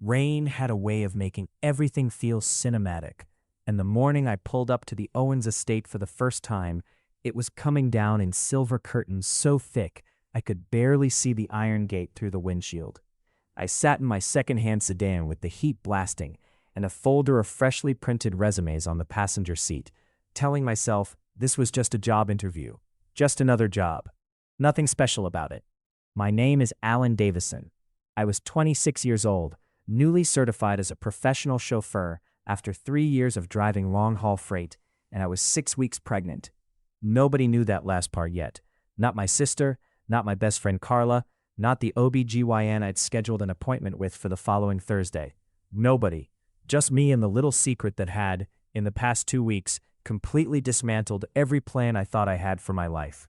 Rain had a way of making everything feel cinematic, and the morning I pulled up to the Owens estate for the first time, it was coming down in silver curtains so thick I could barely see the iron gate through the windshield. I sat in my second-hand sedan with the heat blasting and a folder of freshly printed resumes on the passenger seat, telling myself this was just a job interview, just another job. Nothing special about it. My name is Alan Davison. I was 26 years old, newly certified as a professional chauffeur after 3 years of driving long-haul freight, and I was 6 weeks pregnant. Nobody knew that last part yet. Not my sister, not my best friend Carla, not the OBGYN I'd scheduled an appointment with for the following Thursday. Nobody. Just me and the little secret that had, in the past 2 weeks, completely dismantled every plan I thought I had for my life.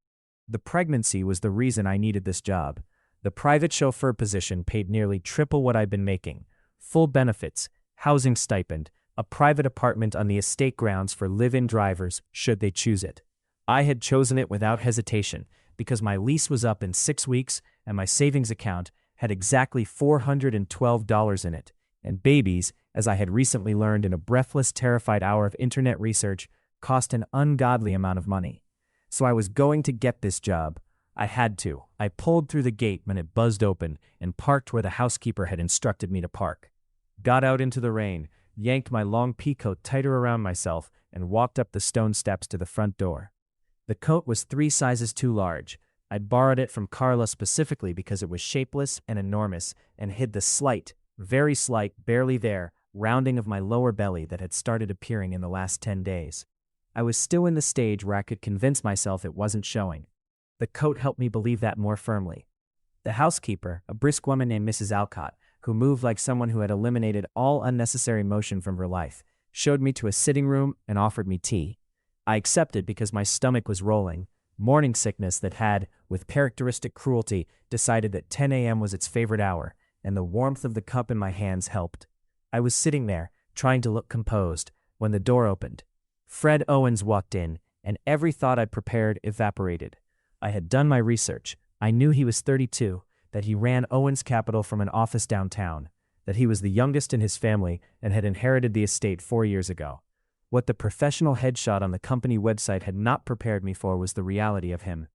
The pregnancy was the reason I needed this job. The private chauffeur position paid nearly triple what I'd been making. Full benefits, housing stipend, a private apartment on the estate grounds for live-in drivers should they choose it. I had chosen it without hesitation because my lease was up in 6 weeks and my savings account had exactly $412 in it. And babies, as I had recently learned in a breathless, terrified hour of internet research, cost an ungodly amount of money. So I was going to get this job. I had to. I pulled through the gate when it buzzed open and parked where the housekeeper had instructed me to park. Got out into the rain, yanked my long pea coat tighter around myself, and walked up the stone steps to the front door. The coat was 3 sizes too large. I'd borrowed it from Carla specifically because it was shapeless and enormous and hid the slight, very slight, barely there, rounding of my lower belly that had started appearing in the last 10 days. I was still in the stage where I could convince myself it wasn't showing. The coat helped me believe that more firmly. The housekeeper, a brisk woman named Mrs. Alcott, who moved like someone who had eliminated all unnecessary motion from her life, showed me to a sitting room and offered me tea. I accepted because my stomach was rolling, morning sickness that had, with characteristic cruelty, decided that 10 a.m. was its favorite hour, and the warmth of the cup in my hands helped. I was sitting there, trying to look composed, when the door opened. Fred Owens walked in, and every thought I'd prepared evaporated. I had done my research. I knew he was 32, that he ran Owens Capital from an office downtown, that he was the youngest in his family and had inherited the estate 4 years ago. What the professional headshot on the company website had not prepared me for was the reality of him.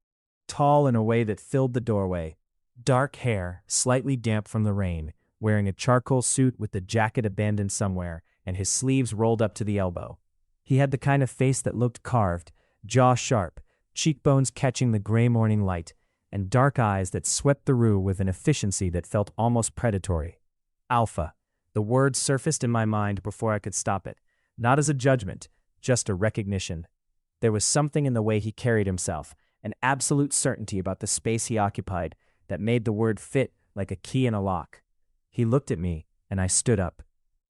Tall in a way that filled the doorway, dark hair, slightly damp from the rain, wearing a charcoal suit with the jacket abandoned somewhere and his sleeves rolled up to the elbow. He had the kind of face that looked carved, jaw sharp, cheekbones catching the gray morning light, and dark eyes that swept the room with an efficiency that felt almost predatory. Alpha. The word surfaced in my mind before I could stop it, not as a judgment, just a recognition. There was something in the way he carried himself, an absolute certainty about the space he occupied, that made the word fit like a key in a lock. He looked at me, and I stood up.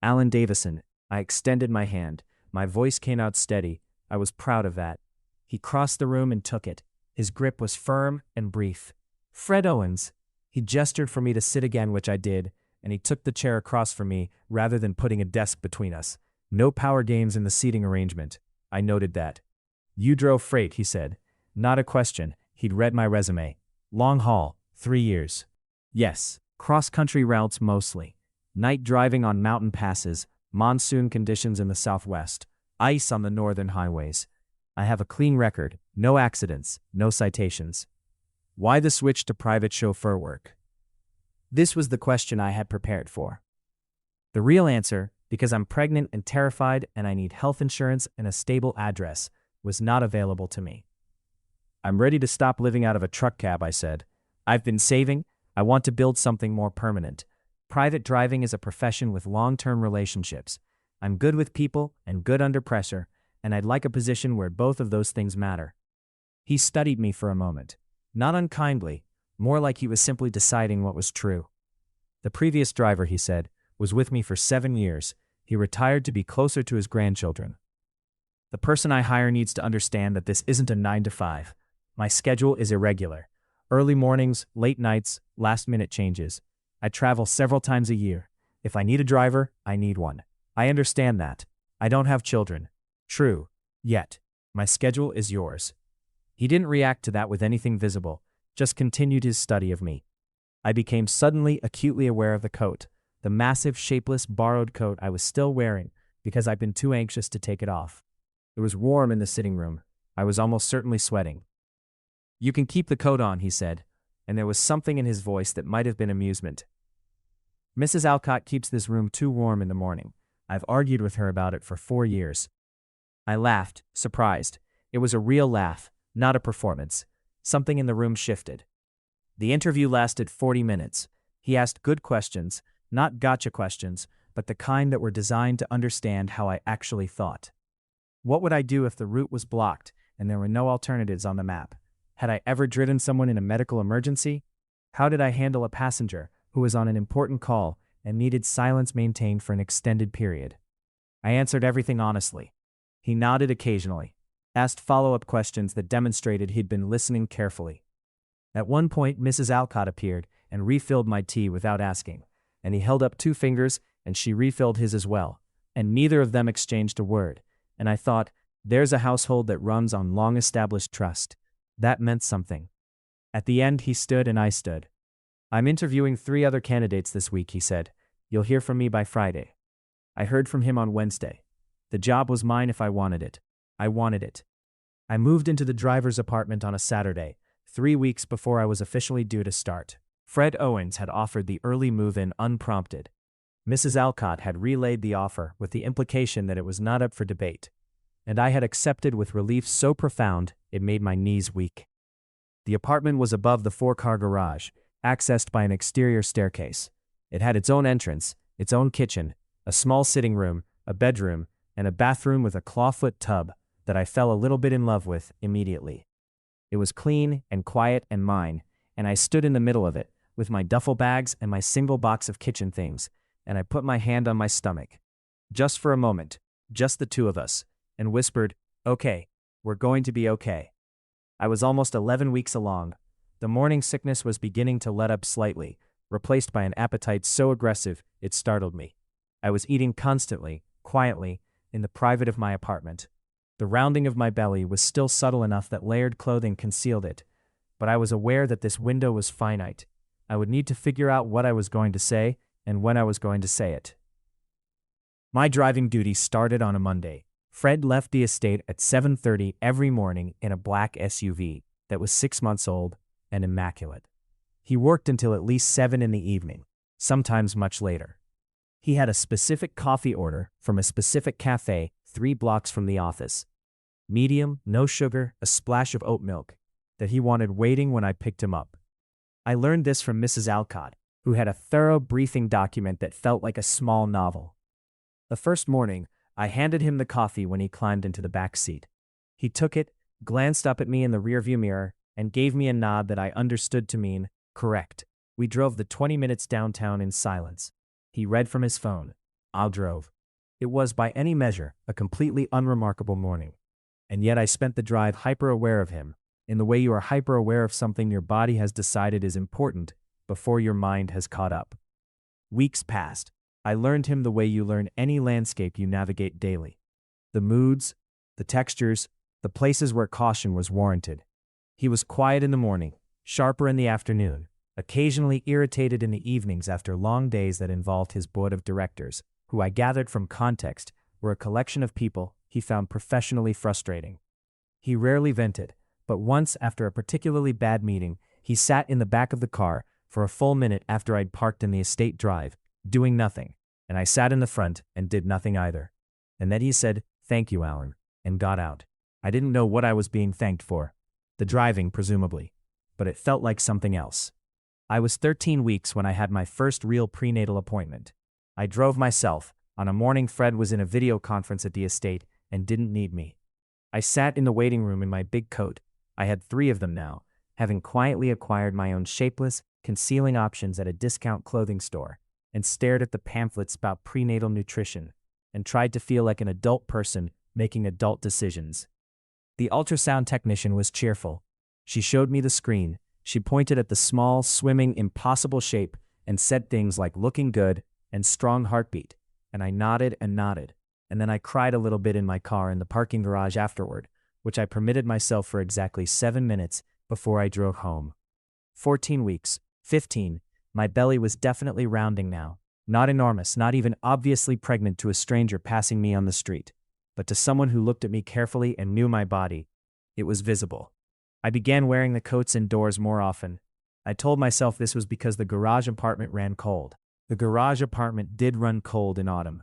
Alan Davison. I extended my hand. My voice came out steady. I was proud of that. He crossed the room and took it. His grip was firm and brief. Fred Owens. He gestured for me to sit again, which I did, and he took the chair across from me rather than putting a desk between us. No power games in the seating arrangement. I noted that. You drove freight, he said. Not a question. He'd read my resume. Long haul, 3 years. Yes, cross-country routes mostly. Night driving on mountain passes, monsoon conditions in the southwest, ice on the northern highways. I have a clean record, no accidents, no citations. Why the switch to private chauffeur work? This was the question I had prepared for. The real answer, because I'm pregnant and terrified and I need health insurance and a stable address, was not available to me. I'm ready to stop living out of a truck cab, I said. I've been saving. I want to build something more permanent. Private driving is a profession with long-term relationships. I'm good with people and good under pressure, and I'd like a position where both of those things matter. He studied me for a moment. Not unkindly, more like he was simply deciding what was true. The previous driver, he said, was with me for 7 years. He retired to be closer to his grandchildren. The person I hire needs to understand that this isn't a 9 to 5. My schedule is irregular. Early mornings, late nights, last-minute changes. I travel several times a year. If I need a driver, I need one. I understand that. I don't have children. True. Yet. My schedule is yours. He didn't react to that with anything visible, just continued his study of me. I became suddenly acutely aware of the coat, the massive, shapeless, borrowed coat I was still wearing because I'd been too anxious to take it off. It was warm in the sitting room. I was almost certainly sweating. "You can keep the coat on," he said, and there was something in his voice that might have been amusement. "Mrs. Alcott keeps this room too warm in the morning. I've argued with her about it for 4 years." I laughed, surprised. It was a real laugh, not a performance. Something in the room shifted. The interview lasted 40 minutes. He asked good questions, not gotcha questions, but the kind that were designed to understand how I actually thought. What would I do if the route was blocked and there were no alternatives on the map? Had I ever driven someone in a medical emergency? How did I handle a passenger who was on an important call and needed silence maintained for an extended period? I answered everything honestly. He nodded occasionally, asked follow-up questions that demonstrated he'd been listening carefully. At one point, Mrs. Alcott appeared and refilled my tea without asking, and he held up 2 fingers and she refilled his as well, and neither of them exchanged a word, and I thought, there's a household that runs on long-established trust. That meant something. At the end, he stood and I stood. "I'm interviewing 3 other candidates this week," he said. "You'll hear from me by Friday." I heard from him on Wednesday. The job was mine if I wanted it. I wanted it. I moved into the driver's apartment on a Saturday, 3 weeks before I was officially due to start. Fred Owens had offered the early move-in unprompted. Mrs. Alcott had relayed the offer with the implication that it was not up for debate, and I had accepted with relief so profound it made my knees weak. The apartment was above the 4-car garage, accessed by an exterior staircase. It had its own entrance, its own kitchen, a small sitting room, a bedroom, and a bathroom with a clawfoot tub that I fell a little bit in love with immediately. It was clean and quiet and mine, and I stood in the middle of it, with my duffel bags and my single box of kitchen things, and I put my hand on my stomach. Just for a moment, just the 2 of us, and whispered, "Okay, we're going to be okay." I was almost 11 weeks along. The morning sickness was beginning to let up slightly, replaced by an appetite so aggressive it startled me. I was eating constantly, quietly, in the private of my apartment. The rounding of my belly was still subtle enough that layered clothing concealed it, but I was aware that this window was finite. I would need to figure out what I was going to say and when I was going to say it. My driving duty started on a Monday. Fred left the estate at 7:30 every morning in a black SUV that was 6 months old and immaculate. He worked until at least 7 in the evening, sometimes much later. He had a specific coffee order from a specific cafe 3 blocks from the office. Medium, no sugar, a splash of oat milk, that he wanted waiting when I picked him up. I learned this from Mrs. Alcott, who had a thorough briefing document that felt like a small novel. The first morning, I handed him the coffee when he climbed into the back seat. He took it, glanced up at me in the rearview mirror, and gave me a nod that I understood to mean, correct. We drove the 20 minutes downtown in silence. He read from his phone. I drove. It was, by any measure, a completely unremarkable morning. And yet I spent the drive hyper-aware of him, in the way you are hyper-aware of something your body has decided is important before your mind has caught up. Weeks passed. I learned him the way you learn any landscape you navigate daily. The moods, the textures, the places where caution was warranted. He was quiet in the morning, sharper in the afternoon, occasionally irritated in the evenings after long days that involved his board of directors, who I gathered from context were a collection of people he found professionally frustrating. He rarely vented, but once after a particularly bad meeting, he sat in the back of the car for a full minute after I'd parked in the estate drive, doing nothing, and I sat in the front and did nothing either. And then he said, "Thank you, Alan," and got out. I didn't know what I was being thanked for. The driving, presumably. But it felt like something else. I was 13 weeks when I had my first real prenatal appointment. I drove myself, on a morning Fred was in a video conference at the estate and didn't need me. I sat in the waiting room in my big coat. I had 3 of them now, having quietly acquired my own shapeless, concealing options at a discount clothing store, and stared at the pamphlets about prenatal nutrition, and tried to feel like an adult person making adult decisions. The ultrasound technician was cheerful. She showed me the screen. She pointed at the small, swimming, impossible shape and said things like looking good and strong heartbeat, and I nodded, and then I cried a little bit in my car in the parking garage afterward, which I permitted myself for exactly 7 minutes before I drove home. 14 weeks, 15, my belly was definitely rounding now, Not enormous, not even obviously pregnant to a stranger passing me on the street. But to someone who looked at me carefully and knew my body, it was visible. I began wearing the coats indoors more often. I told myself this was because the garage apartment ran cold. The garage apartment did run cold in autumn.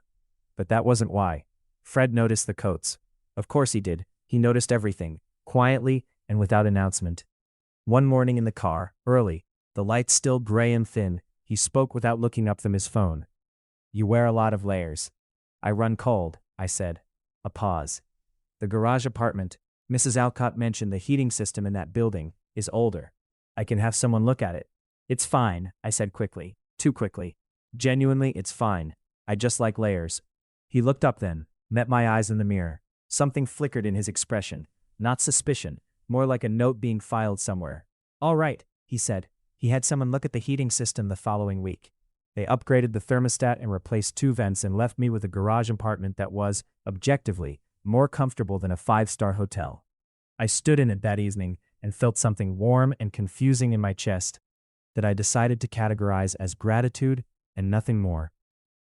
But that wasn't why. Fred noticed the coats. Of course he did. He noticed everything, quietly and without announcement. One morning in the car, early, the lights still gray and thin, he spoke without looking up from his phone. "You wear a lot of layers." "I run cold," I said. A pause. "The garage apartment," Mrs. Alcott mentioned, the heating system in that building, "is older. I can have someone look at it." "It's fine," I said quickly. Too quickly. "Genuinely, it's fine. I just like layers." He looked up then, met my eyes in the mirror. Something flickered in his expression. Not suspicion, more like a note being filed somewhere. "All right," he said. He had someone look at the heating system the following week. They upgraded the thermostat and replaced 2 vents and left me with a garage apartment that was, objectively, more comfortable than a 5-star hotel. I stood in it that evening and felt something warm and confusing in my chest that I decided to categorize as gratitude and nothing more.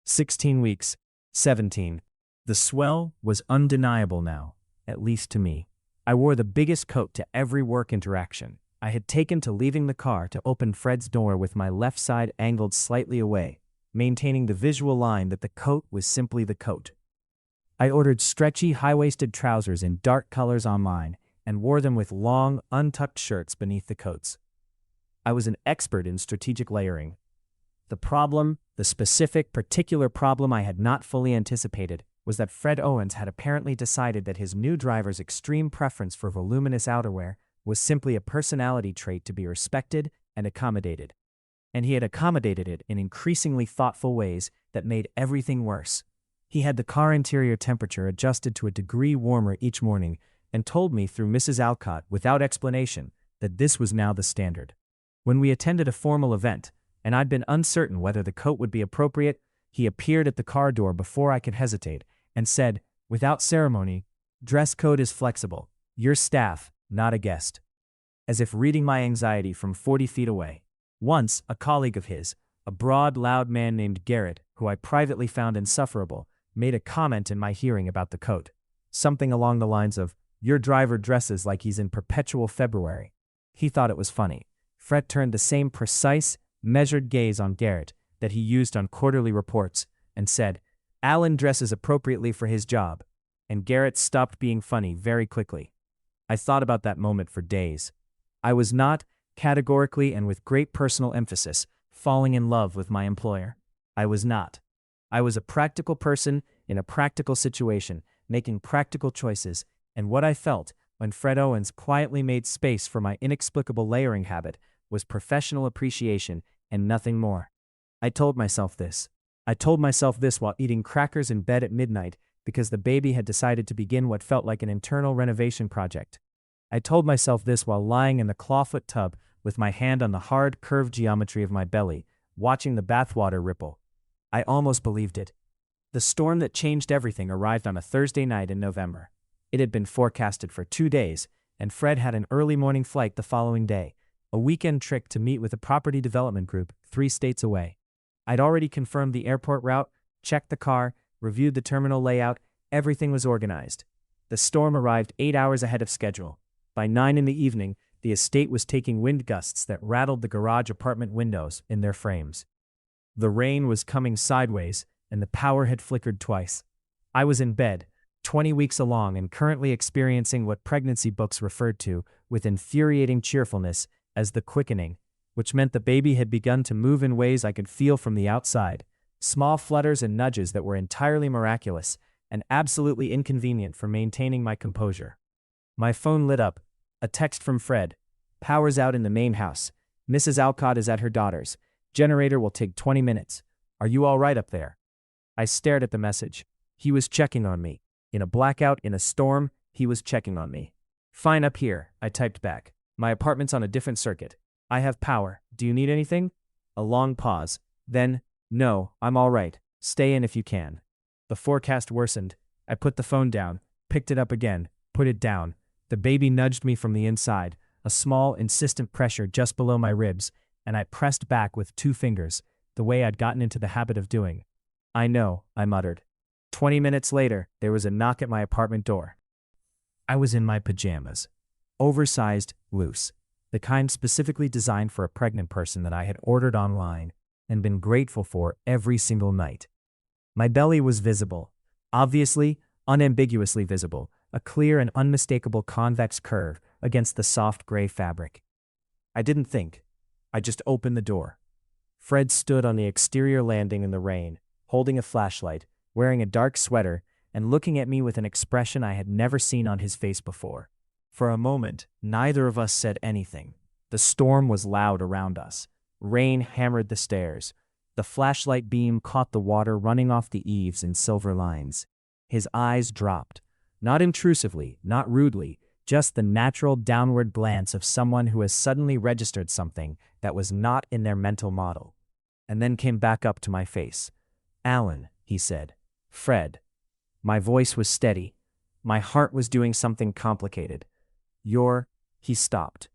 16 weeks. 17. The swell was undeniable now, at least to me. I wore the biggest coat to every work interaction. I had taken to leaving the car to open Fred's door with my left side angled slightly away, maintaining the visual line that the coat was simply the coat. I ordered stretchy, high-waisted trousers in dark colors online and wore them with long, untucked shirts beneath the coats. I was an expert in strategic layering. The problem, the specific, particular problem I had not fully anticipated, was that Fred Owens had apparently decided that his new driver's extreme preference for voluminous outerwear was simply a personality trait to be respected and accommodated. And he had accommodated it in increasingly thoughtful ways that made everything worse. He had the car interior temperature adjusted to a degree warmer each morning and told me through Mrs. Alcott without explanation that this was now the standard. When we attended a formal event, and I'd been uncertain whether the coat would be appropriate, he appeared at the car door before I could hesitate and said, without ceremony, "Dress code is flexible. Your staff, not a guest." As if reading my anxiety from 40 feet away. Once, a colleague of his, a broad, loud man named Garrett, who I privately found insufferable, made a comment in my hearing about the coat. Something along the lines of, "Your driver dresses like he's in perpetual February." He thought it was funny. Fred turned the same precise, measured gaze on Garrett that he used on quarterly reports and said, "Alan dresses appropriately for his job." And Garrett stopped being funny very quickly. I thought about that moment for days. I was not, categorically and with great personal emphasis, falling in love with my employer. I was not. I was a practical person in a practical situation, making practical choices, and what I felt when Fred Owens quietly made space for my inexplicable layering habit was professional appreciation and nothing more. I told myself this. I told myself this while eating crackers in bed at midnight because the baby had decided to begin what felt like an internal renovation project. I told myself this while lying in the clawfoot tub with my hand on the hard, curved geometry of my belly, watching the bathwater ripple. I almost believed it. The storm that changed everything arrived on a Thursday night in November. It had been forecasted for 2 days, and Fred had an early morning flight the following day, a weekend trick to meet with a property development group 3 states away. I'd already confirmed the airport route, checked the car, reviewed the terminal layout, everything was organized. The storm arrived 8 hours ahead of schedule. By 9 in the evening, the estate was taking wind gusts that rattled the garage apartment windows in their frames. The rain was coming sideways, and the power had flickered twice. I was in bed, 20 weeks along and currently experiencing what pregnancy books referred to, with infuriating cheerfulness, as the quickening, which meant the baby had begun to move in ways I could feel from the outside, small flutters and nudges that were entirely miraculous and absolutely inconvenient for maintaining my composure. My phone lit up. A text from Fred. "Power's out in the main house. Mrs. Alcott is at her daughter's. Generator will take 20 minutes. Are you all right up there?" I stared at the message. He was checking on me. In a blackout, in a storm, he was checking on me. "Fine up here," I typed back. "My apartment's on a different circuit. I have power. Do you need anything?" A long pause. Then, "No, I'm all right. Stay in if you can." The forecast worsened. I put the phone down, picked it up again, put it down. The baby nudged me from the inside, a small, insistent pressure just below my ribs, and I pressed back with 2 fingers, the way I'd gotten into the habit of doing. I know, I muttered. 20 minutes later, there was a knock at my apartment door. I was in my pajamas. Oversized, loose. The kind specifically designed for a pregnant person that I had ordered online and been grateful for every single night. My belly was visible. Obviously, unambiguously visible, a clear and unmistakable convex curve against the soft gray fabric. I didn't think. I just opened the door. Fred stood on the exterior landing in the rain, holding a flashlight, wearing a dark sweater, and looking at me with an expression I had never seen on his face before. For a moment, neither of us said anything. The storm was loud around us. Rain hammered the stairs. The flashlight beam caught the water running off the eaves in silver lines. His eyes dropped. Not intrusively, not rudely, just the natural downward glance of someone who has suddenly registered something that was not in their mental model. And then came back up to my face. "Alan," he said. "Fred." My voice was steady. My heart was doing something complicated. He stopped.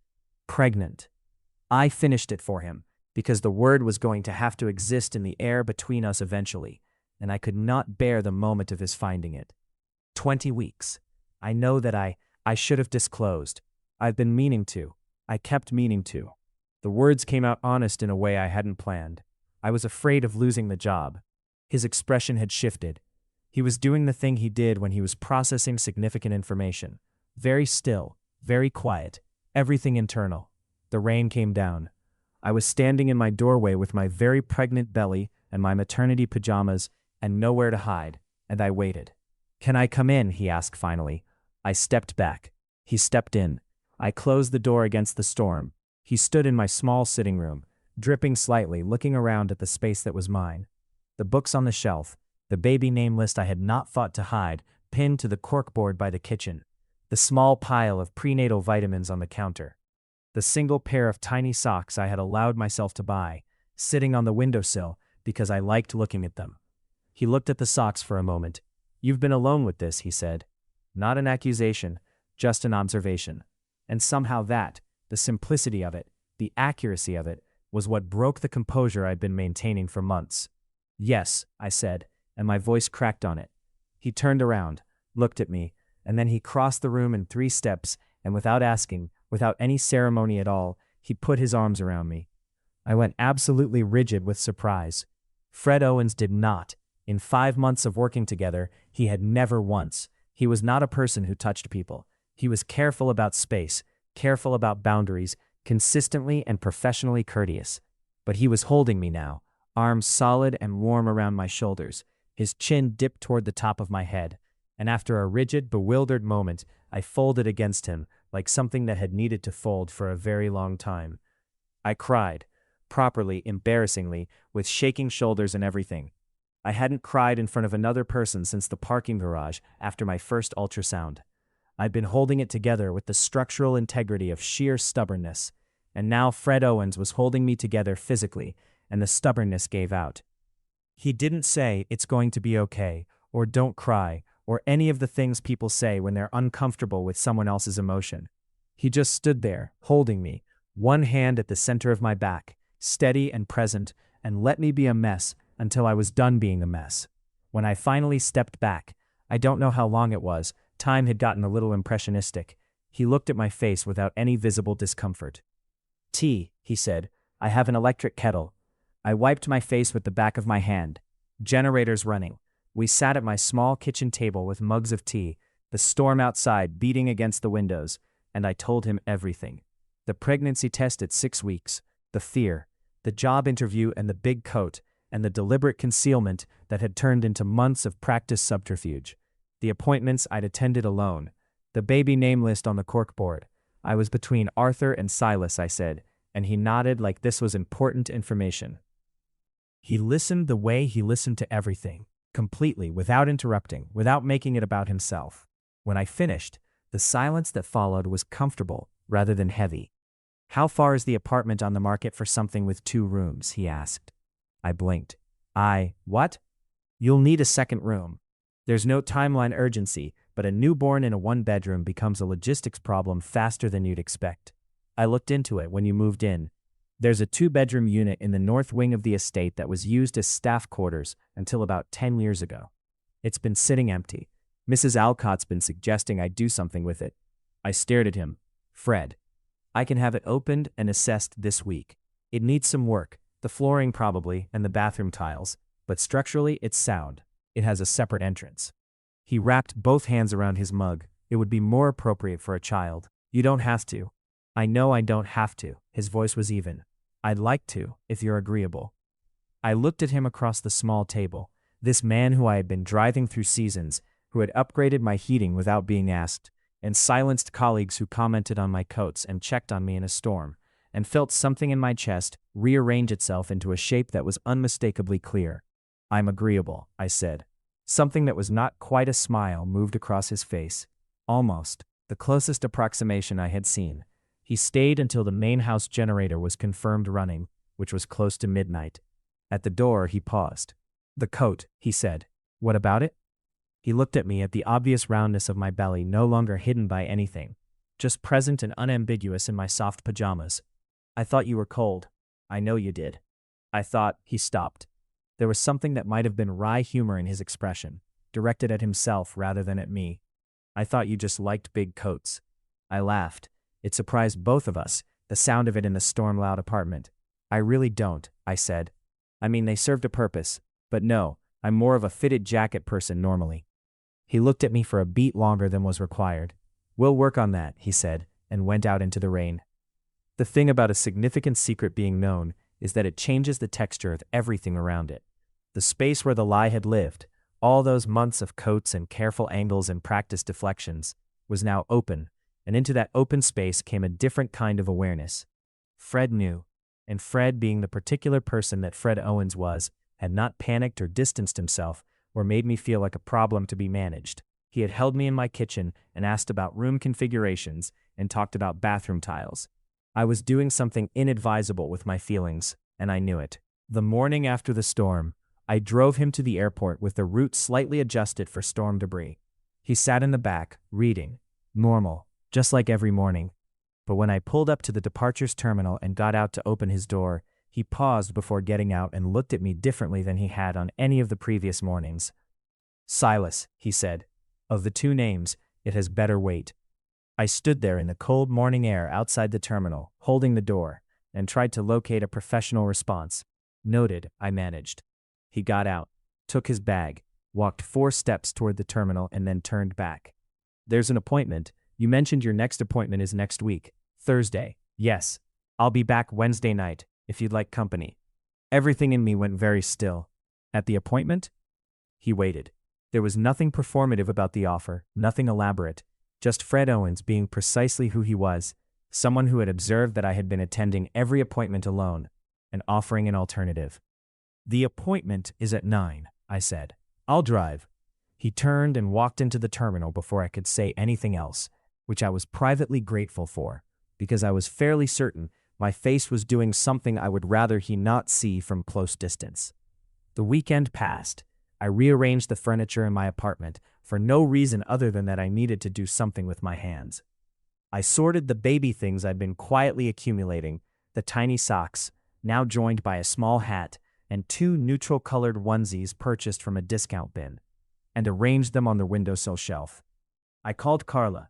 "Pregnant." I finished it for him, because the word was going to have to exist in the air between us eventually, and I could not bear the moment of his finding it. 20 weeks. I know that I should have disclosed. I've been meaning to. I kept meaning to. The words came out honest in a way I hadn't planned. I was afraid of losing the job. His expression had shifted. He was doing the thing he did when he was processing significant information. Very still, very quiet, everything internal. The rain came down. I was standing in my doorway with my very pregnant belly and my maternity pajamas and nowhere to hide, and I waited. "Can I come in?" he asked finally. I stepped back. He stepped in. I closed the door against the storm. He stood in my small sitting room, dripping slightly, looking around at the space that was mine. The books on the shelf, the baby name list I had not thought to hide, pinned to the corkboard by the kitchen, the small pile of prenatal vitamins on the counter, the single pair of tiny socks I had allowed myself to buy, sitting on the windowsill because I liked looking at them. He looked at the socks for a moment. "You've been alone with this," he said. Not an accusation, just an observation. And somehow that, the simplicity of it, the accuracy of it, was what broke the composure I'd been maintaining for months. "Yes," I said, and my voice cracked on it. He turned around, looked at me, and then he crossed the room in 3 steps, and without asking, without any ceremony at all, he put his arms around me. I went absolutely rigid with surprise. Fred Owens did not. In 5 months of working together, he had never once. He was not a person who touched people. He was careful about space, careful about boundaries, consistently and professionally courteous. But he was holding me now, arms solid and warm around my shoulders, his chin dipped toward the top of my head, and after a rigid, bewildered moment, I folded against him like something that had needed to fold for a very long time. I cried, properly, embarrassingly, with shaking shoulders and everything. I hadn't cried in front of another person since the parking garage after my first ultrasound. I'd been holding it together with the structural integrity of sheer stubbornness, and now Fred Owens was holding me together physically, and the stubbornness gave out. He didn't say, "It's going to be okay," or "Don't cry," or any of the things people say when they're uncomfortable with someone else's emotion. He just stood there, holding me, one hand at the center of my back, steady and present, and let me be a mess until I was done being a mess. When I finally stepped back, I don't know how long it was, time had gotten a little impressionistic, he looked at my face without any visible discomfort. "Tea," he said. "I have an electric kettle." I wiped my face with the back of my hand. Generators running. We sat at my small kitchen table with mugs of tea, the storm outside beating against the windows, and I told him everything. The pregnancy test at 6 weeks, the fear, the job interview and the big coat, and the deliberate concealment that had turned into months of practice subterfuge. The appointments I'd attended alone. The baby name list on the corkboard. I was between Arthur and Silas, I said, and he nodded like this was important information. He listened the way he listened to everything, completely, without interrupting, without making it about himself. When I finished, the silence that followed was comfortable rather than heavy. "How far is the apartment on the market for something with 2 rooms?" he asked. I blinked. What? "You'll need a second room. There's no timeline urgency, but a newborn in a 1-bedroom becomes a logistics problem faster than you'd expect. I looked into it when you moved in. There's a two-bedroom unit in the north wing of the estate that was used as staff quarters until about 10 years ago. It's been sitting empty. Mrs. Alcott's been suggesting I do something with it. I stared at him. Fred, I can have it opened and assessed this week. It needs some work, the flooring probably, and the bathroom tiles, but structurally it's sound. It has a separate entrance. He wrapped both hands around his mug. It would be more appropriate for a child. You don't have to. I know I don't have to. His voice was even. I'd like to, if you're agreeable. I looked at him across the small table, this man who I had been driving through seasons, who had upgraded my heating without being asked, and silenced colleagues who commented on my coats and checked on me in a storm, and felt something in my chest rearrange itself into a shape that was unmistakably clear. I'm agreeable, I said. Something that was not quite a smile moved across his face. Almost, the closest approximation I had seen. He stayed until the main house generator was confirmed running, which was close to midnight. At the door, he paused. The coat, he said. What about it? He looked at me at the obvious roundness of my belly, no longer hidden by anything, just present and unambiguous in my soft pajamas. I thought you were cold. I know you did. I thought. He stopped. There was something that might have been wry humor in his expression, directed at himself rather than at me. I thought you just liked big coats. I laughed. It surprised both of us, the sound of it in the storm-loud apartment. I really don't, I said. I mean, they served a purpose, but no, I'm more of a fitted jacket person normally. He looked at me for a beat longer than was required. We'll work on that, he said, and went out into the rain. The thing about a significant secret being known is that it changes the texture of everything around it. The space where the lie had lived, all those months of coats and careful angles and practiced deflections, was now open, and into that open space came a different kind of awareness. Fred knew, and Fred, being the particular person that Fred Owens was, had not panicked or distanced himself or made me feel like a problem to be managed. He had held me in my kitchen and asked about room configurations and talked about bathroom tiles. I was doing something inadvisable with my feelings, and I knew it. The morning after the storm, I drove him to the airport with the route slightly adjusted for storm debris. He sat in the back, reading. Normal, just like every morning. But when I pulled up to the departures terminal and got out to open his door, he paused before getting out and looked at me differently than he had on any of the previous mornings. Silas, he said. Of the two names, it has better weight. I stood there in the cold morning air outside the terminal, holding the door, and tried to locate a professional response. Noted, I managed. He got out, took his bag, walked 4 steps toward the terminal, and then turned back. There's an appointment. You mentioned your next appointment is next week, Thursday. Yes. I'll be back Wednesday night, if you'd like company. Everything in me went very still. At the appointment? He waited. There was nothing performative about the offer, nothing elaborate, just Fred Owens being precisely who he was, someone who had observed that I had been attending every appointment alone, and offering an alternative. The appointment is at 9, I said. I'll drive. He turned and walked into the terminal before I could say anything else, which I was privately grateful for, because I was fairly certain my face was doing something I would rather he not see from close distance. The weekend passed. I rearranged the furniture in my apartment for no reason other than that I needed to do something with my hands. I sorted the baby things I'd been quietly accumulating, the tiny socks, now joined by a small hat, and 2 neutral-colored onesies purchased from a discount bin, and arranged them on the windowsill shelf. I called Carla.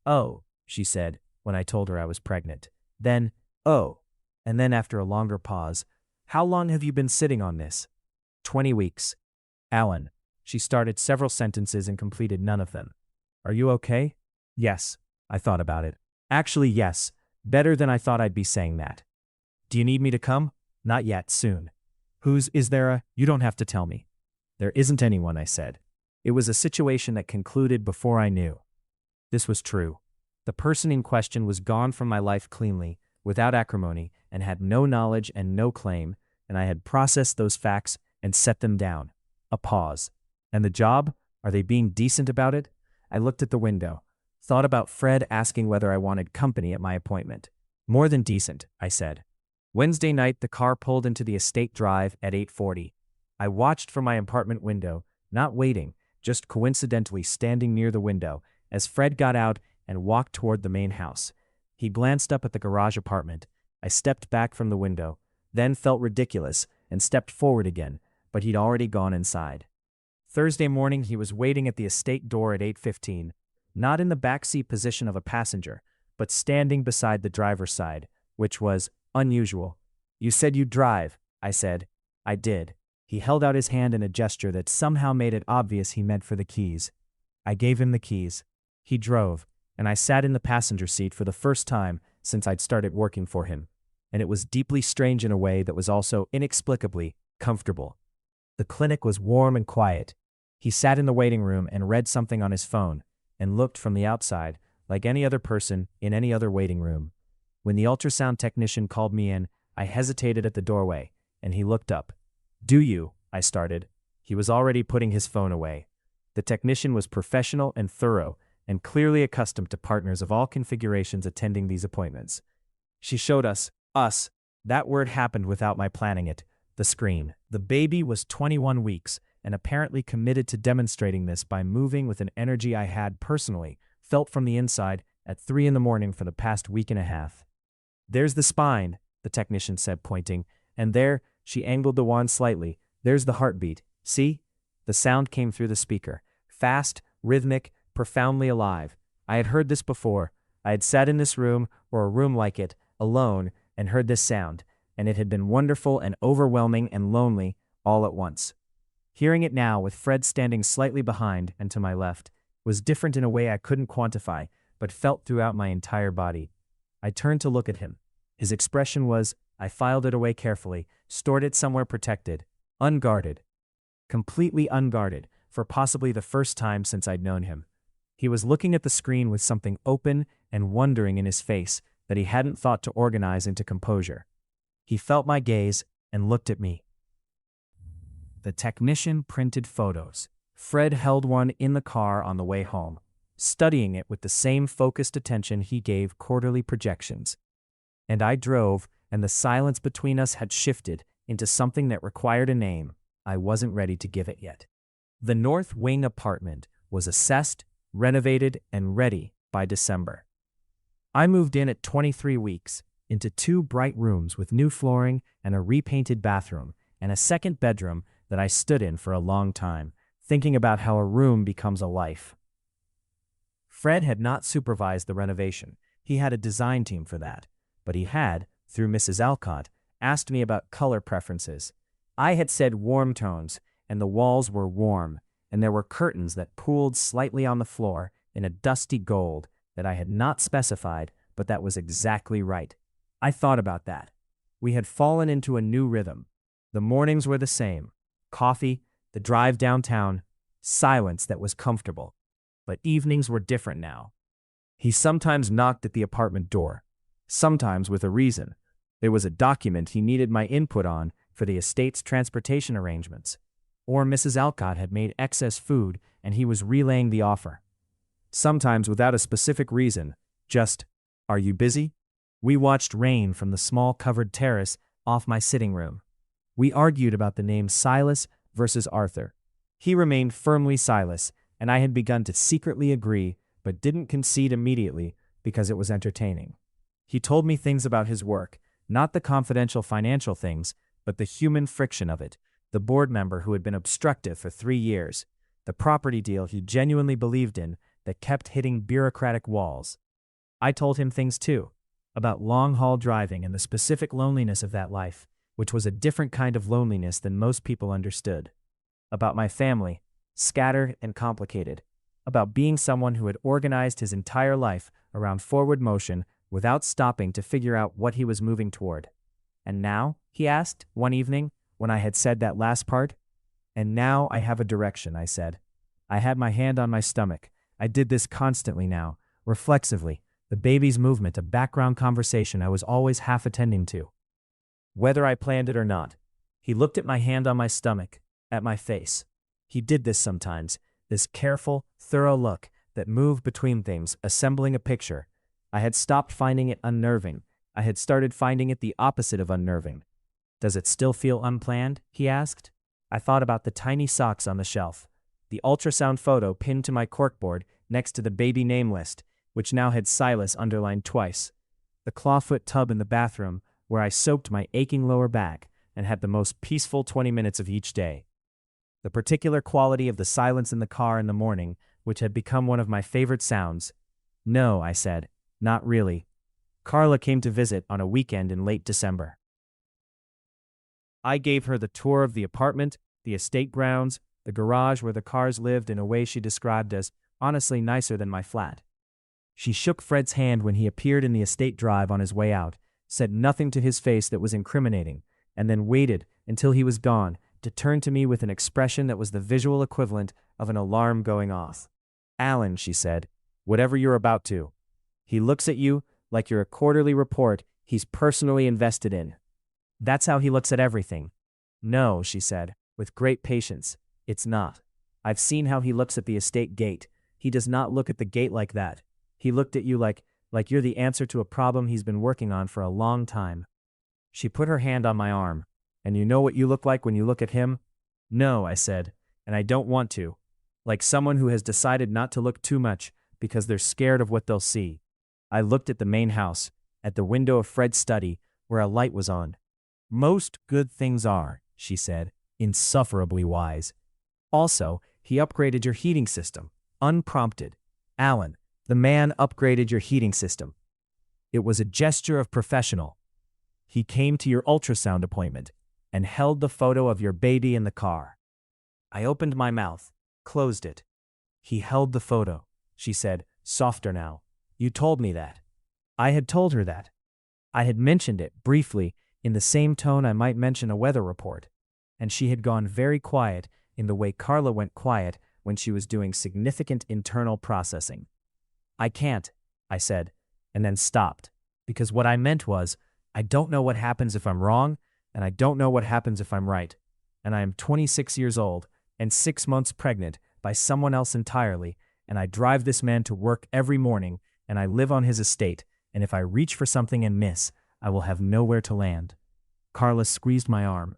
Oh, she said, when I told her I was pregnant. Then, oh, and then after a longer pause, how long have you been sitting on this? 20 weeks. Alan. She started several sentences and completed none of them. Are you okay? Yes. I thought about it. Actually, yes. Better than I thought I'd be saying that. Do you need me to come? Not yet, soon. Is there a? You don't have to tell me. There isn't anyone, I said. It was a situation that concluded before I knew. This was true. The person in question was gone from my life cleanly, without acrimony, and had no knowledge and no claim, and I had processed those facts and set them down. A pause. And the job? Are they being decent about it? I looked at the window, thought about Fred asking whether I wanted company at my appointment. More than decent, I said. Wednesday night, the car pulled into the estate drive at 8:40. I watched from my apartment window, not waiting, just coincidentally standing near the window, as Fred got out and walked toward the main house. He glanced up at the garage apartment, I stepped back from the window, then felt ridiculous and stepped forward again, but he'd already gone inside. Thursday morning, he was waiting at the estate door at 8:15, not in the backseat position of a passenger, but standing beside the driver's side, which was unusual. "You said you'd drive," I said. "I did." He held out his hand in a gesture that somehow made it obvious he meant for the keys. I gave him the keys. He drove, and I sat in the passenger seat for the first time since I'd started working for him, and it was deeply strange in a way that was also inexplicably comfortable. The clinic was warm and quiet. He sat in the waiting room and read something on his phone, and looked from the outside like any other person in any other waiting room. When the ultrasound technician called me in, I hesitated at the doorway, and he looked up. "Do you?" I started. He was already putting his phone away. The technician was professional and thorough, and clearly accustomed to partners of all configurations attending these appointments. She showed us, that word happened without my planning it, the screen. The baby was 21 weeks, and apparently committed to demonstrating this by moving with an energy I had personally felt from the inside at 3 in the morning for the past week and a half. "There's the spine," the technician said, pointing, "and there," she angled the wand slightly, "there's the heartbeat. See?" The sound came through the speaker, fast, rhythmic, profoundly alive. I had heard this before. I had sat in this room, or a room like it, alone, and heard this sound, and it had been wonderful and overwhelming and lonely all at once. Hearing it now, with Fred standing slightly behind and to my left, was different in a way I couldn't quantify, but felt throughout my entire body. I turned to look at him. His expression was, I filed it away carefully, stored it somewhere protected, unguarded. Completely unguarded, for possibly the first time since I'd known him. He was looking at the screen with something open and wondering in his face that he hadn't thought to organize into composure. He felt my gaze and looked at me. The technician printed photos. Fred held one in the car on the way home, studying it with the same focused attention he gave quarterly projections. And I drove, and the silence between us had shifted into something that required a name. I wasn't ready to give it yet. The North Wing apartment was assessed, renovated, and ready by December. I moved in at 23 weeks, into 2 bright rooms with new flooring and a repainted bathroom, and a second bedroom that I stood in for a long time, thinking about how a room becomes a life. Fred had not supervised the renovation. He had a design team for that, but he had, through Mrs. Alcott, asked me about color preferences. I had said warm tones, and the walls were warm, and there were curtains that pooled slightly on the floor in a dusty gold that I had not specified, but that was exactly right. I thought about that. We had fallen into a new rhythm. The mornings were the same. Coffee, the drive downtown, silence that was comfortable. But evenings were different now. He sometimes knocked at the apartment door, sometimes with a reason. There was a document he needed my input on for the estate's transportation arrangements. Or Mrs. Alcott had made excess food and he was relaying the offer. Sometimes without a specific reason, just, "Are you busy?" We watched rain from the small covered terrace off my sitting room. We argued about the name Silas versus Arthur. He remained firmly Silas, and I had begun to secretly agree, but didn't concede immediately because it was entertaining. He told me things about his work, not the confidential financial things, but the human friction of it, the board member who had been obstructive for 3 years, the property deal he genuinely believed in that kept hitting bureaucratic walls. I told him things too, about long-haul driving and the specific loneliness of that life, which was a different kind of loneliness than most people understood. About my family, scattered and complicated. About being someone who had organized his entire life around forward motion without stopping to figure out what he was moving toward. "And now?" he asked one evening when I had said that last part. "And now I have a direction," I said. I had my hand on my stomach. I did this constantly now, reflexively, the baby's movement, a background conversation I was always half attending to. Whether I planned it or not. He looked at my hand on my stomach, at my face. He did this sometimes, this careful, thorough look that moved between things, assembling a picture. I had stopped finding it unnerving. I had started finding it the opposite of unnerving. "Does it still feel unplanned?" he asked. I thought about the tiny socks on the shelf, the ultrasound photo pinned to my corkboard next to the baby name list, which now had Silas underlined twice, the clawfoot tub in the bathroom, where I soaked my aching lower back and had the most peaceful 20 minutes of each day. The particular quality of the silence in the car in the morning, which had become one of my favorite sounds. No, I said, not really. Carla came to visit on a weekend in late December. I gave her the tour of the apartment, the estate grounds, the garage where the cars lived in a way she described as honestly nicer than my flat. She shook Fred's hand when he appeared in the estate drive on his way out, said nothing to his face that was incriminating, and then waited until he was gone to turn to me with an expression that was the visual equivalent of an alarm going off. Alan, she said, whatever you're about to. He looks at you like you're a quarterly report he's personally invested in. That's how he looks at everything. No, she said, with great patience, it's not. I've seen how he looks at the estate gate. He does not look at the gate like that. He looked at you like you're the answer to a problem he's been working on for a long time. She put her hand on my arm. And you know what you look like when you look at him? No, I said, and I don't want to. Like someone who has decided not to look too much because they're scared of what they'll see. I looked at the main house, at the window of Fred's study, where a light was on. Most good things are, she said, insufferably wise. Also, he upgraded your heating system, unprompted. Alan, the man upgraded your heating system. It was a gesture of professional. He came to your ultrasound appointment and held the photo of your baby in the car. I opened my mouth, closed it. He held the photo, she said, softer now. You told me that. I had told her that. I had mentioned it, briefly, in the same tone I might mention a weather report, and she had gone very quiet in the way Carla went quiet when she was doing significant internal processing. I can't, I said, and then stopped, because what I meant was, I don't know what happens if I'm wrong, and I don't know what happens if I'm right, and I am 26 years old and 6 months pregnant by someone else entirely, and I drive this man to work every morning, and I live on his estate, and if I reach for something and miss, I will have nowhere to land. Carla squeezed my arm.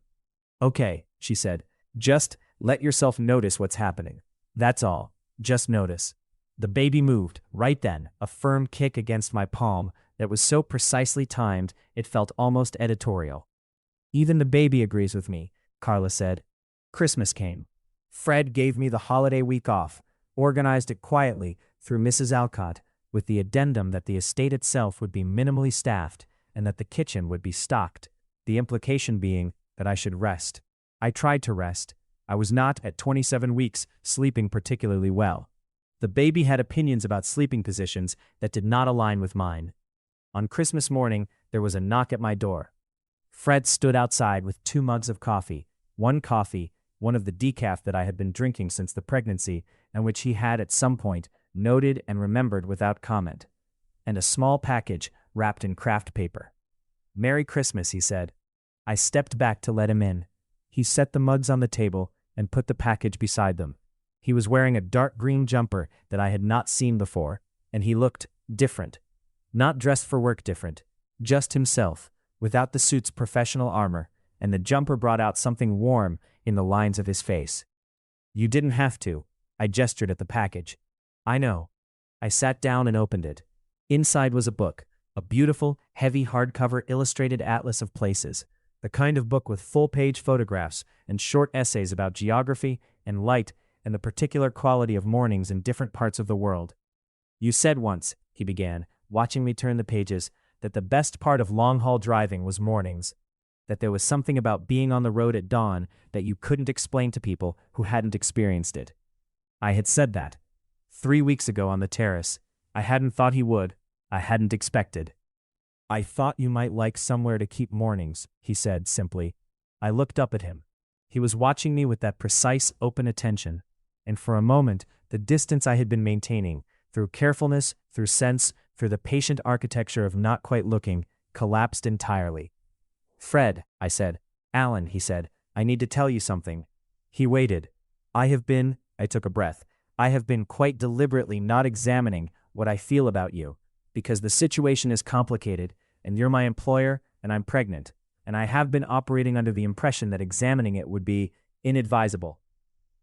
Okay, she said, just let yourself notice what's happening. That's all. Just notice. The baby moved, right then, a firm kick against my palm that was so precisely timed it felt almost editorial. Even the baby agrees with me, Carla said. Christmas came. Fred gave me the holiday week off, organized it quietly through Mrs. Alcott, with the addendum that the estate itself would be minimally staffed and that the kitchen would be stocked, the implication being that I should rest. I tried to rest. I was not, at 27 weeks, sleeping particularly well. The baby had opinions about sleeping positions that did not align with mine. On Christmas morning, there was a knock at my door. Fred stood outside with 2 mugs of coffee, one of the decaf that I had been drinking since the pregnancy and which he had at some point noted and remembered without comment, and a small package wrapped in craft paper. Merry Christmas, he said. I stepped back to let him in. He set the mugs on the table and put the package beside them. He was wearing a dark green jumper that I had not seen before, and he looked different. Not dressed for work different, just himself, without the suit's professional armor, and the jumper brought out something warm in the lines of his face. You didn't have to. I gestured at the package. I know. I sat down and opened it. Inside was a book, a beautiful, heavy hardcover illustrated atlas of places, the kind of book with full-page photographs and short essays about geography and light and the particular quality of mornings in different parts of the world. You said once, he began, watching me turn the pages, that the best part of long-haul driving was mornings, that there was something about being on the road at dawn that you couldn't explain to people who hadn't experienced it. I had said that. 3 weeks ago on the terrace. I hadn't thought he would. I hadn't expected. I thought you might like somewhere to keep mornings, he said simply. I looked up at him. He was watching me with that precise, open attention, and for a moment, the distance I had been maintaining, through carefulness, through sense, through the patient architecture of not quite looking, collapsed entirely. Fred, I said. Alan, he said, I need to tell you something. He waited. I took a breath. I have been quite deliberately not examining what I feel about you, because the situation is complicated, and you're my employer, and I'm pregnant, and I have been operating under the impression that examining it would be inadvisable.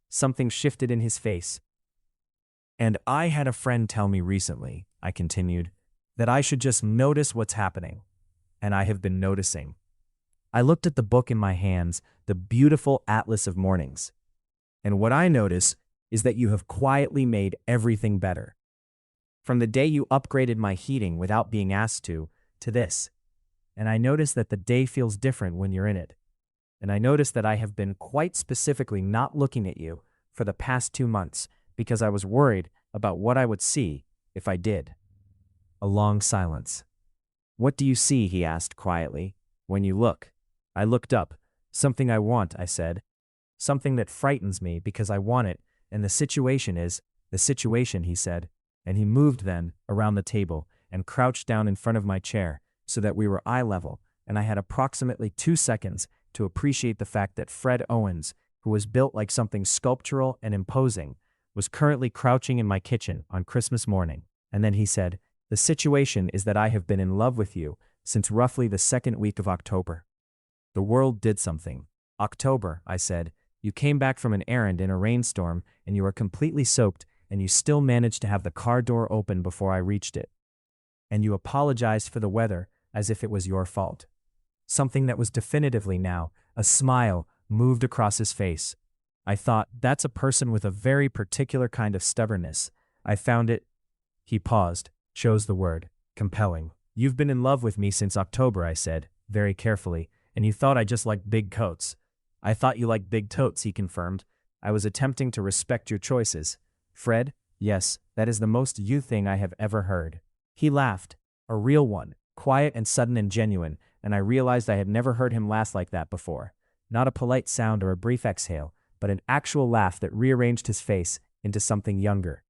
Something shifted in his face. And I had a friend tell me recently, I continued, that I should just notice what's happening. and I have been noticing. I looked at the book in my hands, the beautiful Atlas of Mornings. And what I notice is that you have quietly made everything better. From the day you upgraded my heating without being asked to this. And I notice that the day feels different when you're in it. And I notice that I have been quite specifically not looking at you for the past 2 months because I was worried about what I would see if I did. A long silence. What do you see? He asked quietly. When you look. I looked up. Something I want, I said. Something that frightens me because I want it, and the situation, he said. And he moved then around the table and crouched down in front of my chair so that we were eye level, and I had approximately 2 seconds to appreciate the fact that Fred Owens, who was built like something sculptural and imposing, was currently crouching in my kitchen on Christmas morning. And then he said, the situation is that I have been in love with you since roughly the second week of October. The world did something. October, I said. You came back from an errand in a rainstorm and you were completely soaked and you still managed to have the car door open before I reached it. And you apologized for the weather as if it was your fault. Something that was definitively now, a smile, moved across his face. I thought, that's a person with a very particular kind of stubbornness. I found it. He paused, chose the word, compelling. You've been in love with me since October, I said, very carefully, and you thought I just liked big coats. I thought you liked big totes, he confirmed. I was attempting to respect your choices. Fred, yes, that is the most you thing I have ever heard. He laughed, a real one, quiet and sudden and genuine, and I realized I had never heard him laugh like that before. Not a polite sound or a brief exhale, but an actual laugh that rearranged his face into something younger.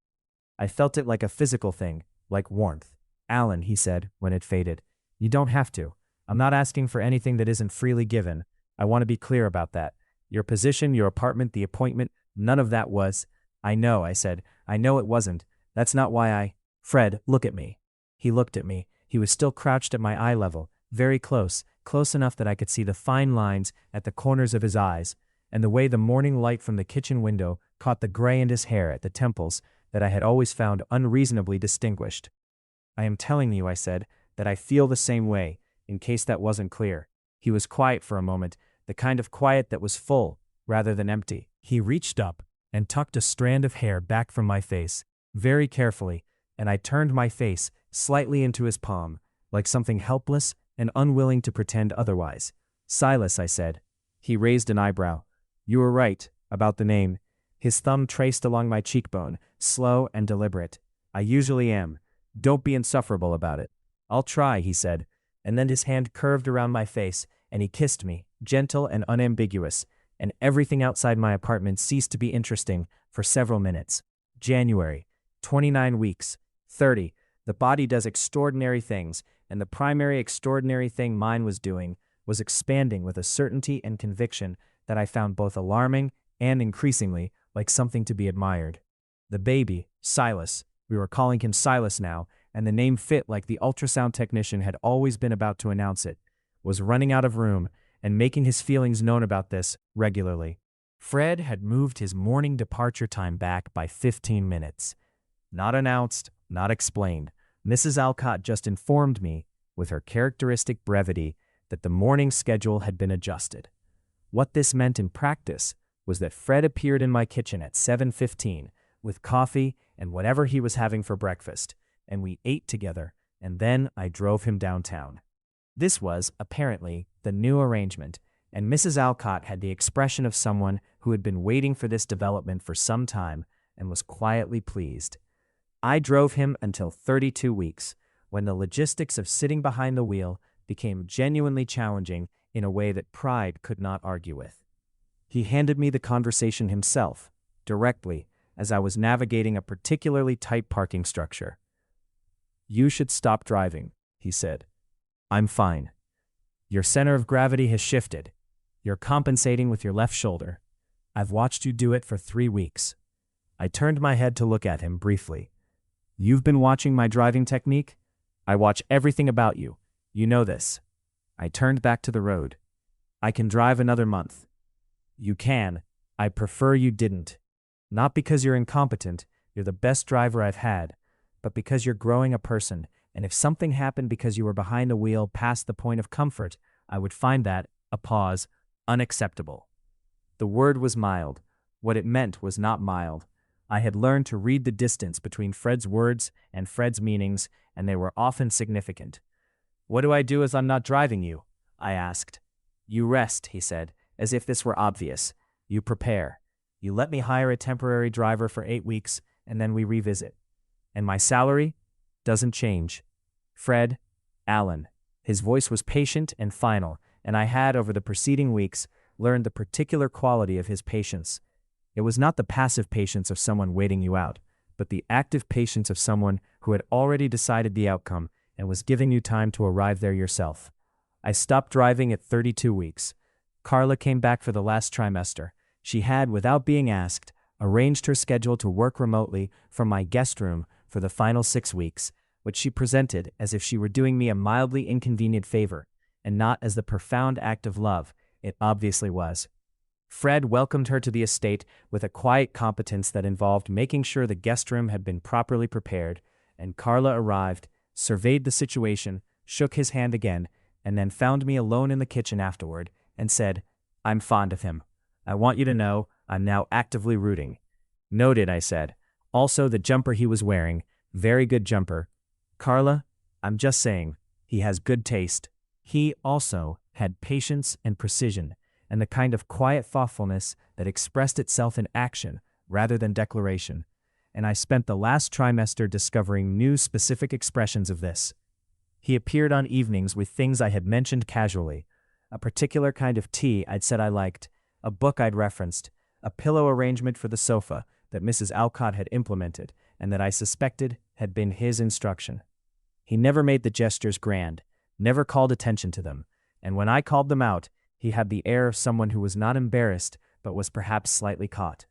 I felt it like a physical thing, like warmth. Alan, he said, when it faded, you don't have to. I'm not asking for anything that isn't freely given. I want to be clear about that. Your position, your apartment, the appointment, none of that was. I know, I said. I know it wasn't. That's not why I. Fred, look at me. He looked at me. He was still crouched at my eye level, very close, close enough that I could see the fine lines at the corners of his eyes, and the way the morning light from the kitchen window caught the gray in his hair at the temples that I had always found unreasonably distinguished. I am telling you, I said, that I feel the same way, in case that wasn't clear. He was quiet for a moment, the kind of quiet that was full, rather than empty. He reached up and tucked a strand of hair back from my face, very carefully, and I turned my face slightly into his palm, like something helpless and unwilling to pretend otherwise. Silas, I said. He raised an eyebrow. You were right, about the name. His thumb traced along my cheekbone, slow and deliberate. I usually am. Don't be insufferable about it. I'll try, he said, and then his hand curved around my face, and he kissed me, gentle and unambiguous, and everything outside my apartment ceased to be interesting for several minutes. January, 29 weeks, 30. The body does extraordinary things, and the primary extraordinary thing mine was doing was expanding with a certainty and conviction that I found both alarming and increasingly like something to be admired. The baby, Silas, we were calling him Silas now, and the name fit like the ultrasound technician had always been about to announce it, was running out of room and making his feelings known about this regularly. Fred had moved his morning departure time back by 15 minutes. Not announced, not explained. Mrs. Alcott just informed me, with her characteristic brevity, that the morning schedule had been adjusted. What this meant in practice was that Fred appeared in my kitchen at 7:15 with coffee and whatever he was having for breakfast, and we ate together, and then I drove him downtown. This was, apparently, the new arrangement, and Mrs. Alcott had the expression of someone who had been waiting for this development for some time and was quietly pleased. I drove him until 32 weeks, when the logistics of sitting behind the wheel became genuinely challenging in a way that pride could not argue with. He handed me the conversation himself, directly, as I was navigating a particularly tight parking structure. You should stop driving, he said. I'm fine. Your center of gravity has shifted. You're compensating with your left shoulder. I've watched you do it for 3 weeks. I turned my head to look at him briefly. You've been watching my driving technique? I watch everything about you. You know this. I turned back to the road. I can drive another month. You can. I prefer you didn't. Not because you're incompetent, you're the best driver I've had, but because you're growing a person, and if something happened because you were behind the wheel past the point of comfort, I would find that, a pause, unacceptable. The word was mild. What it meant was not mild. I had learned to read the distance between Fred's words and Fred's meanings, and they were often significant. "What do I do as I'm not driving you?" I asked. "You rest," he said, as if this were obvious. "You prepare. You let me hire a temporary driver for 8 weeks, and then we revisit. And my salary doesn't change. Fred Allen." His voice was patient and final, and I had, over the preceding weeks, learned the particular quality of his patience. It was not the passive patience of someone waiting you out, but the active patience of someone who had already decided the outcome and was giving you time to arrive there yourself. I stopped driving at 32 weeks. Carla came back for the last trimester. She had, without being asked, arranged her schedule to work remotely from my guest room for the final 6 weeks, which she presented as if she were doing me a mildly inconvenient favor, and not as the profound act of love it obviously was. Fred welcomed her to the estate with a quiet competence that involved making sure the guest room had been properly prepared, and Carla arrived, surveyed the situation, shook his hand again, and then found me alone in the kitchen afterward, and said, "I'm fond of him. I want you to know I'm now actively rooting." "Noted," I said. "Also the jumper he was wearing, very good jumper." "Carla, I'm just saying, he has good taste." He also had patience and precision, and the kind of quiet thoughtfulness that expressed itself in action rather than declaration, and I spent the last trimester discovering new specific expressions of this. He appeared on evenings with things I had mentioned casually, a particular kind of tea I'd said I liked, a book I'd referenced, a pillow arrangement for the sofa that Mrs. Alcott had implemented and that I suspected had been his instruction. He never made the gestures grand, never called attention to them, and when I called them out, he had the air of someone who was not embarrassed but was perhaps slightly caught.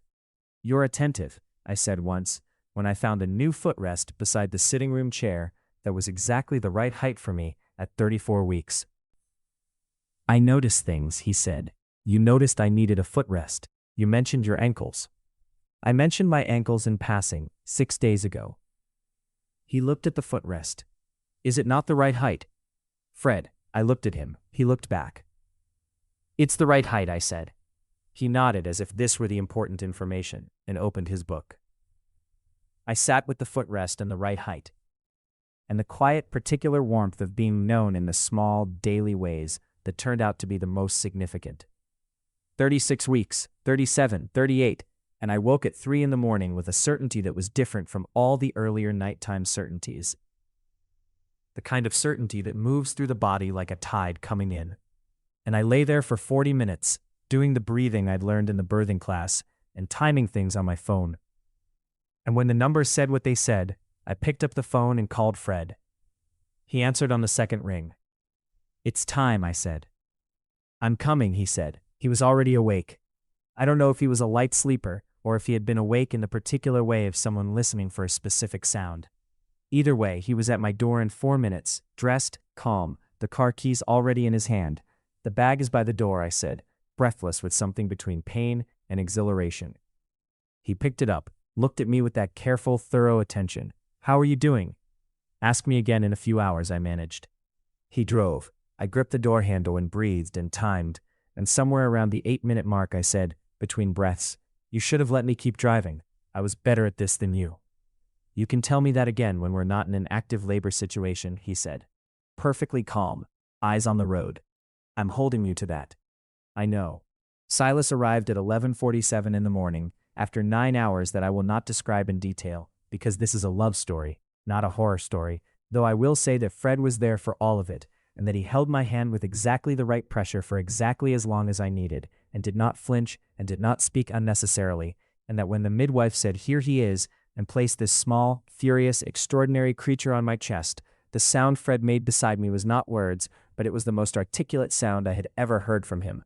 "You're attentive," I said once, when I found a new footrest beside the sitting room chair that was exactly the right height for me at 34 weeks. "I noticed things," he said. "You noticed I needed a footrest. You mentioned your ankles." "I mentioned my ankles in passing 6 days ago." He looked at the footrest. "Is it not the right height?" "Fred," I looked at him. He looked back. "It's the right height," I said. He nodded as if this were the important information, and opened his book. I sat with the footrest and the right height, and the quiet, particular warmth of being known in the small, daily ways that turned out to be the most significant. 36 weeks, 37, 38, and I woke at 3 in the morning with a certainty that was different from all the earlier nighttime certainties. The kind of certainty that moves through the body like a tide coming in. And I lay there for 40 minutes, doing the breathing I'd learned in the birthing class and timing things on my phone. And when the numbers said what they said, I picked up the phone and called Fred. He answered on the second ring. "It's time," I said. "I'm coming," he said. He was already awake. I don't know if he was a light sleeper or if he had been awake in the particular way of someone listening for a specific sound. Either way, he was at my door in 4 minutes, dressed, calm, the car keys already in his hand. "The bag is by the door," I said, breathless with something between pain and exhilaration. He picked it up, looked at me with that careful, thorough attention. "How are you doing?" "Ask me again in a few hours," I managed. He drove. I gripped the door handle and breathed and timed, and somewhere around the 8-minute mark I said, between breaths, "You should have let me keep driving. I was better at this than you." "You can tell me that again when we're not in an active labor situation," he said. Perfectly calm, eyes on the road. "I'm holding you to that." "I know." Silas arrived at 11:47 in the morning, after 9 hours that I will not describe in detail, because this is a love story, not a horror story, though I will say that Fred was there for all of it, and that he held my hand with exactly the right pressure for exactly as long as I needed, and did not flinch and did not speak unnecessarily, and that when the midwife said, "Here he is," and placed this small, furious, extraordinary creature on my chest, the sound Fred made beside me was not words, but it was the most articulate sound I had ever heard from him.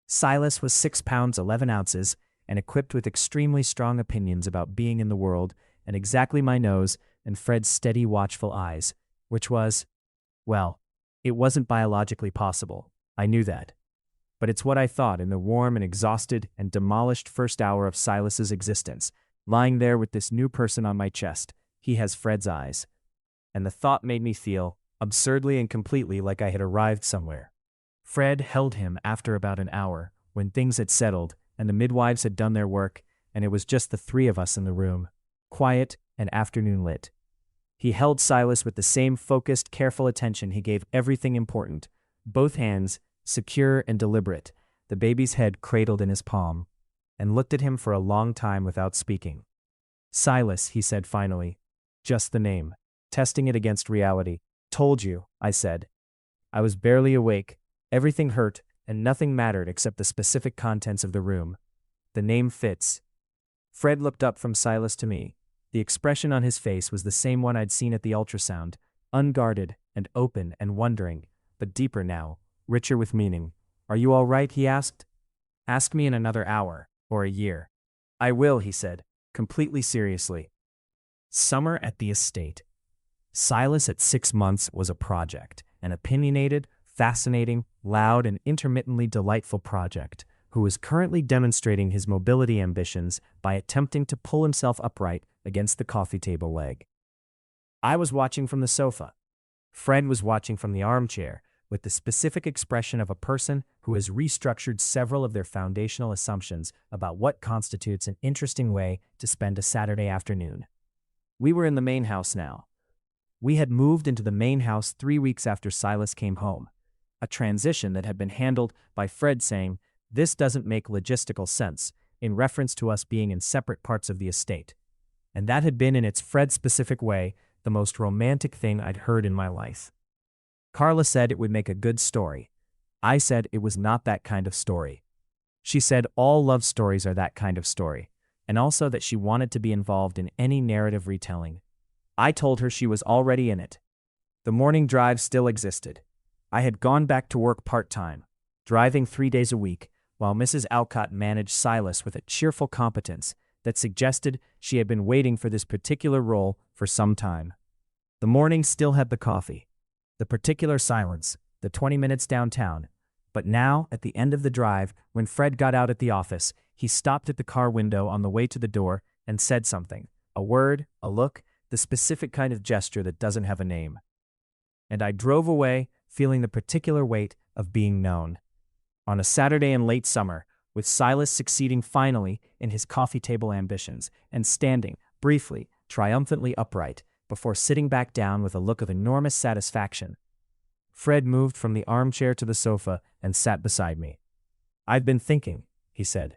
Silas was 6 pounds 11 ounces, and equipped with extremely strong opinions about being in the world, and exactly my nose and Fred's steady, watchful eyes, which was, well, it wasn't biologically possible. I knew that. But it's what I thought in the warm and exhausted and demolished first hour of Silas's existence, lying there with this new person on my chest. He has Fred's eyes. and the thought made me feel, absurdly and completely, like I had arrived somewhere. Fred held him after about an hour, when things had settled, and the midwives had done their work, and it was just the three of us in the room, quiet and afternoon lit. He held Silas with the same focused, careful attention he gave everything important, both hands, secure and deliberate, the baby's head cradled in his palm, and looked at him for a long time without speaking. "Silas," he said finally. Just the name. Testing it against reality. "Told you," I said. I was barely awake. Everything hurt, and nothing mattered except the specific contents of the room. "The name fits." Fred looked up from Silas to me. The expression on his face was the same one I'd seen at the ultrasound, unguarded and open and wondering, but deeper now, richer with meaning. "Are you all right?" he asked. "Ask me in another hour, or a year." "I will," he said, completely seriously. Summer at the estate. Silas at 6 months was a project, an opinionated, fascinating, loud, and intermittently delightful project, who was currently demonstrating his mobility ambitions by attempting to pull himself upright against the coffee table leg. I was watching from the sofa. Fred was watching from the armchair, with the specific expression of a person who has restructured several of their foundational assumptions about what constitutes an interesting way to spend a Saturday afternoon. We were in the main house now. We had moved into the main house 3 weeks after Silas came home, a transition that had been handled by Fred saying, "This doesn't make logistical sense," in reference to us being in separate parts of the estate. And that had been, in its Fred-specific way, the most romantic thing I'd heard in my life. Carla said it would make a good story. I said it was not that kind of story. She said all love stories are that kind of story, and also that she wanted to be involved in any narrative retelling. I told her she was already in it. The morning drive still existed. I had gone back to work part-time, driving 3 days a week, while Mrs. Alcott managed Silas with a cheerful competence that suggested she had been waiting for this particular role for some time. The morning still had the coffee, the particular silence, the 20 minutes downtown, but now, at the end of the drive, when Fred got out at the office, he stopped at the car window on the way to the door and said something, a word, a look, the specific kind of gesture that doesn't have a name. And I drove away, feeling the particular weight of being known. On a Saturday in late summer, with Silas succeeding finally in his coffee table ambitions and standing, briefly, triumphantly upright, before sitting back down with a look of enormous satisfaction. Fred moved from the armchair to the sofa and sat beside me. "I've been thinking," he said.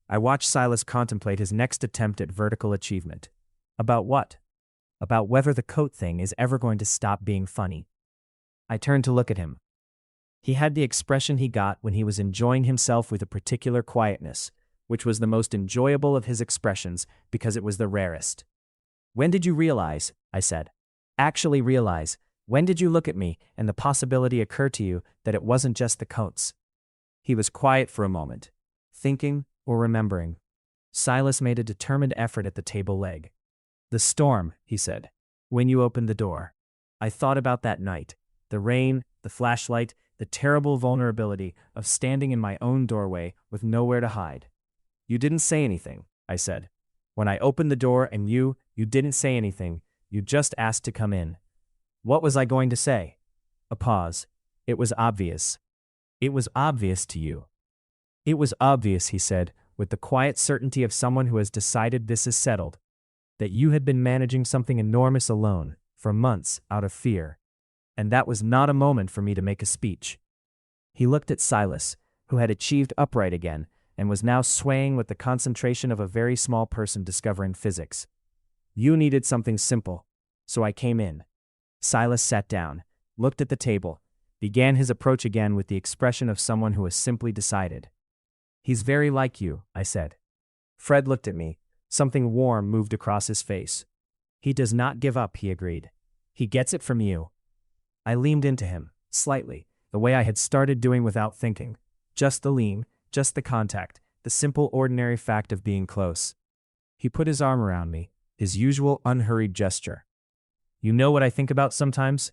I watched Silas contemplate his next attempt at vertical achievement. "About what?" "About whether the coat thing is ever going to stop being funny." I turned to look at him. He had the expression he got when he was enjoying himself with a particular quietness, which was the most enjoyable of his expressions because it was the rarest. "When did you realize," I said, "actually realize, when did you look at me and the possibility occur to you that it wasn't just the coats?" He was quiet for a moment, thinking or remembering. Silas made a determined effort at the table leg. "The storm," he said, "when you opened the door. I thought about that night, the rain, the flashlight, the terrible vulnerability of standing in my own doorway with nowhere to hide. You didn't say anything," I said. "When I opened the door and you didn't say anything, you just asked to come in. What was I going to say?" A pause. "It was obvious." "It was obvious to you." "It was obvious," he said, with the quiet certainty of someone who has decided this is settled, "that you had been managing something enormous alone, for months, out of fear. And that was not a moment for me to make a speech." He looked at Silas, who had achieved upright again, and was now swaying with the concentration of a very small person discovering physics. "You needed something simple, so I came in." Silas sat down, looked at the table, began his approach again with the expression of someone who has simply decided. "He's very like you," I said. Fred looked at me. Something warm moved across his face. "He does not give up," he agreed. "He gets it from you." I leaned into him, slightly, the way I had started doing without thinking. Just the lean, just the contact, the simple ordinary fact of being close. He put his arm around me, his usual unhurried gesture. "You know what I think about sometimes?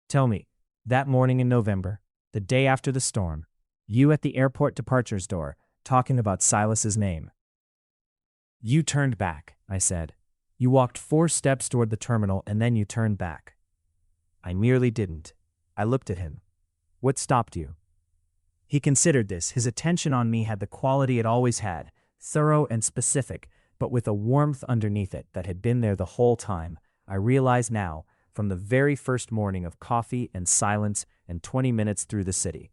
Tell me, that morning in November, the day after the storm, you at the airport departures door, talking about Silas's name." "You turned back," I said. "You walked 4 steps toward the terminal and then you turned back. I merely didn't. I looked at him. What stopped you? He considered this. His attention on me had the quality it always had, thorough and specific, but with a warmth underneath it that had been there the whole time. I realize now, from the very first morning of coffee and silence and 20 minutes through the city.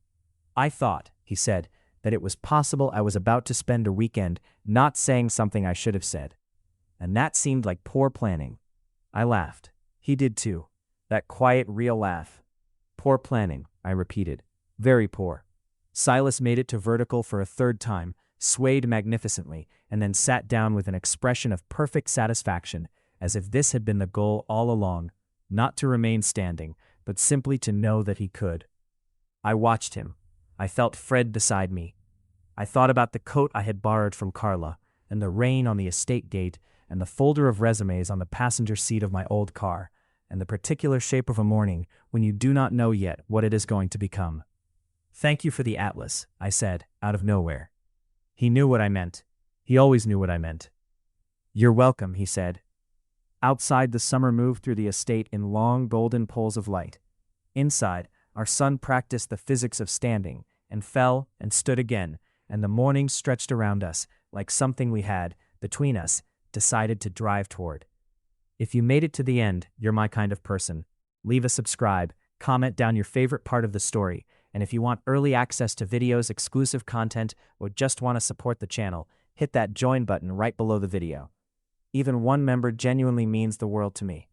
I thought, he said, that it was possible I was about to spend a weekend not saying something I should have said. And that seemed like poor planning. I laughed. He did too. That quiet, real laugh. Poor planning, I repeated. Very poor. Silas made it to vertical for a third time, swayed magnificently, and then sat down with an expression of perfect satisfaction, as if this had been the goal all along, not to remain standing, but simply to know that he could. I watched him. I felt Fred beside me. I thought about the coat I had borrowed from Carla, and the rain on the estate gate, and the folder of resumes on the passenger seat of my old car, and the particular shape of a morning when you do not know yet what it is going to become. Thank you for the atlas, I said, out of nowhere. He knew what I meant. He always knew what I meant. You're welcome, he said. Outside, the summer moved through the estate in long golden poles of light. Inside, our son practiced the physics of standing, and fell and stood again, and the morning stretched around us like something we had, between us, decided to drive toward. If you made it to the end, you're my kind of person. Leave a subscribe, comment down your favorite part of the story, and if you want early access to videos, exclusive content, or just want to support the channel, hit that join button right below the video. Even one member genuinely means the world to me.